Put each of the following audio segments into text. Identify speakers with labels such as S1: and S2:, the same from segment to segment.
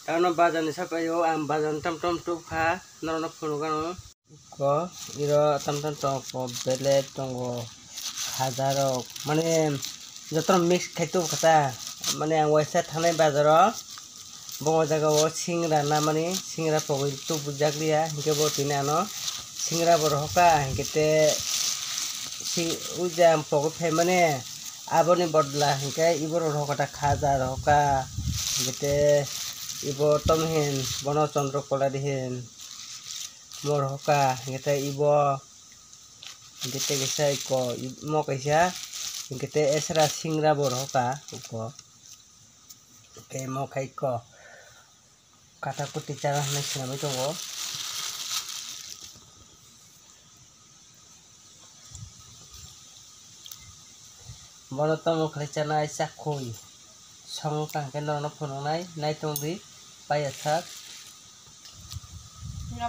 S1: Tano bajan ni sapa yo am bajan tam tu kha nono phunu gano ko iro tam ko bele tongo hajaro mane jotor mix khaitu kata mane ang waisa thanai bazaro bongo jaga o singra na mane singra pogoi tu bujakliya hinke bo tinano singra bor hoka hinkete si uja pogoi phai mane aboni bodla hinke ibor hokata khaja hoka hinkete ibo tomhin bono chandra kolari hin mor hoka hinkete ibo hinkete gesa ko mo kaisa hinkete esra singra bor hoka uko ke mo khai ko kata kuti cara na sinamai tongo bono tomo khaicha nai sakhoi song kang ke no phunongnai nai tongdi paya thak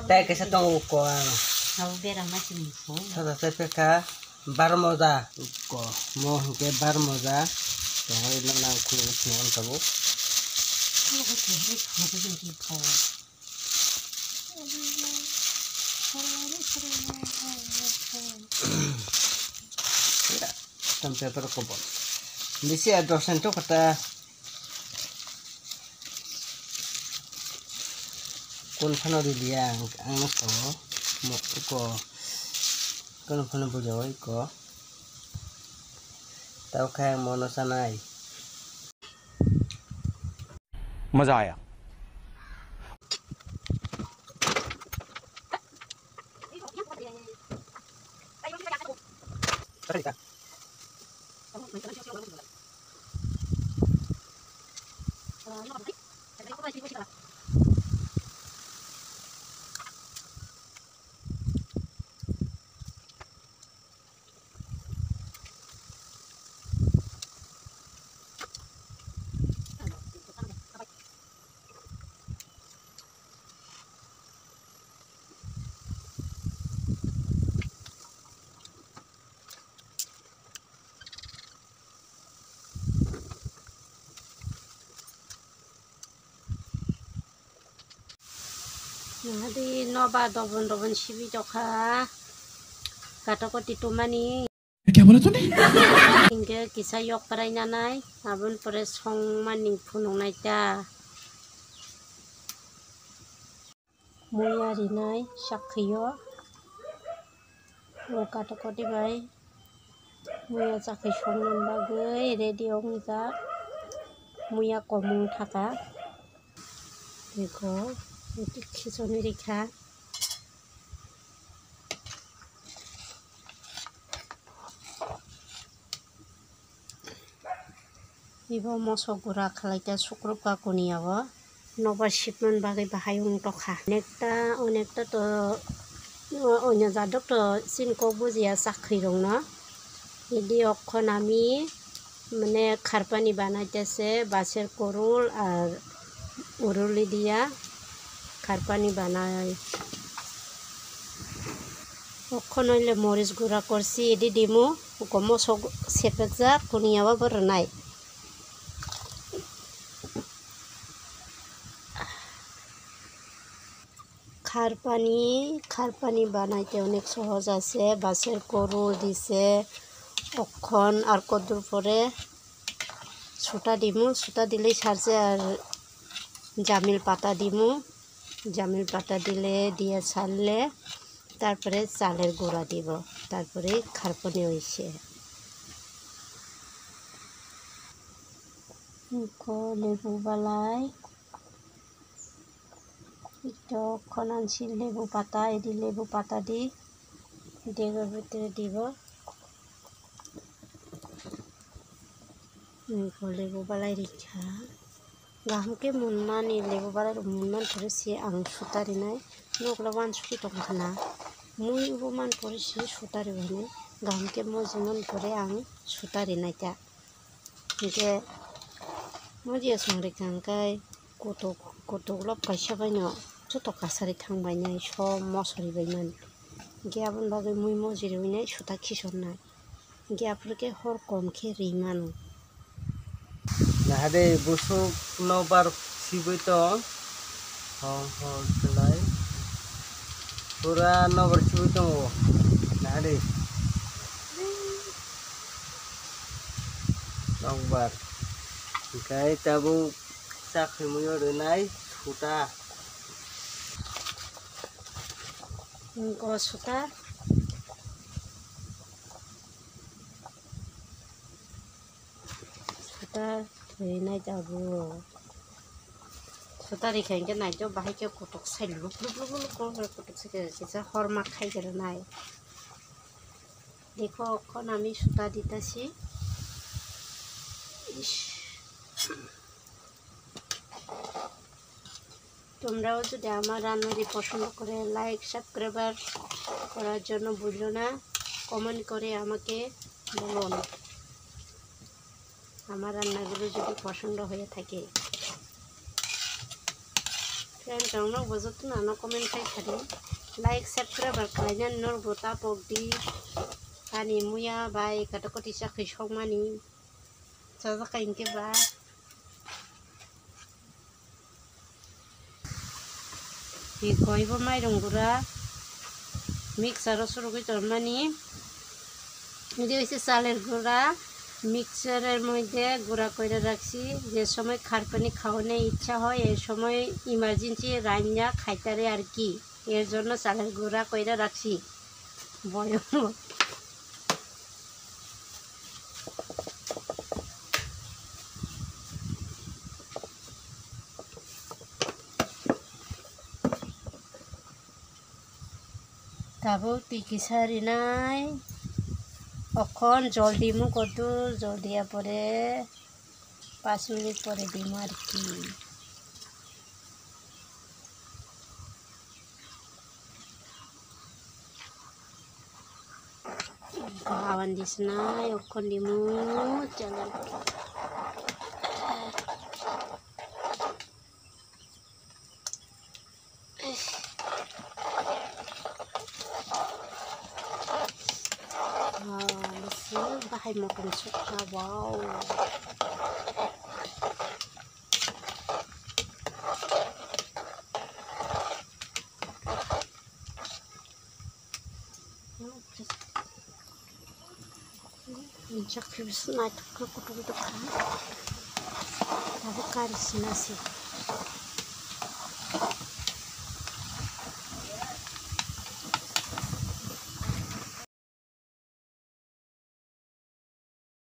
S1: tai kaisa tongo ko
S2: Aku berang masih musuh.
S1: sada tepeka barmoza ko mo ke barmoza tongo ilang nang khulu phun tabu
S2: Aku cari aku jadi kau.
S1: tam paper ko bon disi adosan to kata kun phano dia ang ko mo ko kun phano bujawai ko tau khai mono sanai
S3: मजा आया
S2: Nanti noba dobon sibi jokha kata ko titumani
S3: क्या बोला तूने
S2: hingga kisah yok parai nanai abun pare song maning phunong nai ta muyari nai sakhiyo o kata ko di bai muya sakhi song nan bagai ready ong ja muya komung thaka eko itu kisoni rikha ibo moso gura khlaita sukrupa kuniyawo noba shipman bagai bahayung tokha onekta to onya jadok to sinko bujia sakhi rongno idi okhon ami mane kharpani banaitese baser korul ar uruli dia kharpani banai okhon hoile moris gura korsi idi dimu uko moso sepekja kuniyawa bornai খারপানি বানাইতে অনেক সহজ আছে বাসের করুল দিছে অক্ষণ আর কদ্দুর পরে সুতা দিমু সুতা দিলেই সারছে আর জামিল পাতা দিমু জামিল পাতা দিলে দিয়ে ছাড়লে তারপরে চালের গুঁড়া দিব তারপরে খারপানি হইছে লেবু বালাই itu konansi lebu pata ini lebu pata di dia betul dibo lebu balai rikha gaham ke munman ni lebu balai munman terus si ang sutari nai nokla wan suki tongkhana mui ubuman porisi sutari bane gaham ke mojiman pore ang sutari nai ta ke moji songre kangkai kotok lop kaisa baino joto kasari thangbai nai sob mosori baiman giabon bagai mui mojiri nai suta khisonnai giapurke hor kom khe rimano
S1: nahade busuk nobar siboi to Selai pura nomor itu nari nomor cái tabu sắc thì mới ở này suta
S2: có suta thì này tabu suta đi khen cái này cho bà hay cho cột tóc xanh lúc cột tóc xanh cái sẽ hormat khai cái này देखो এখন আমি সুতা দিতেছি তোমরাও যদি আমার রান্নাটি পছন্দ করে লাইক সাবস্ক্রাইব করার জন্য ভুলো না কমেন্ট করে আমাকে বলুন আমার রান্নাগুলো যদি পছন্দ হয়ে থাকে फ्रेंड जोंनो बजत ना न कमेंट खाई खादे लाइक सब्सक्राइब खालायनानै नरबो तापकदि ani muya bai kata koti sakhi somani jaza kainke ba hi koibo mairong gura mixer suru goi tormani এটি হচ্ছে চালের গুঁড়া মিক্সারের মধ্যে গুঁড়া করে রাখছি যে সময় খার পানি খাওয়ানোর ইচ্ছা হয় এই সময় ইমার্জেন্সি রান্না খাইতারে আর কি এর জন্য চালের গুঁড়া করে রাখছি বয়ম তারপর টিকি সারি নাই এখন জল দিমু কত জল দিয়া পরে 5 মিনিট পরে দিমু আর কি গাওয়ান দিস নাই এখন দিমু চলো bahai makan suka wow Injak fibs naik ke kutu kan, tapi karis nasi.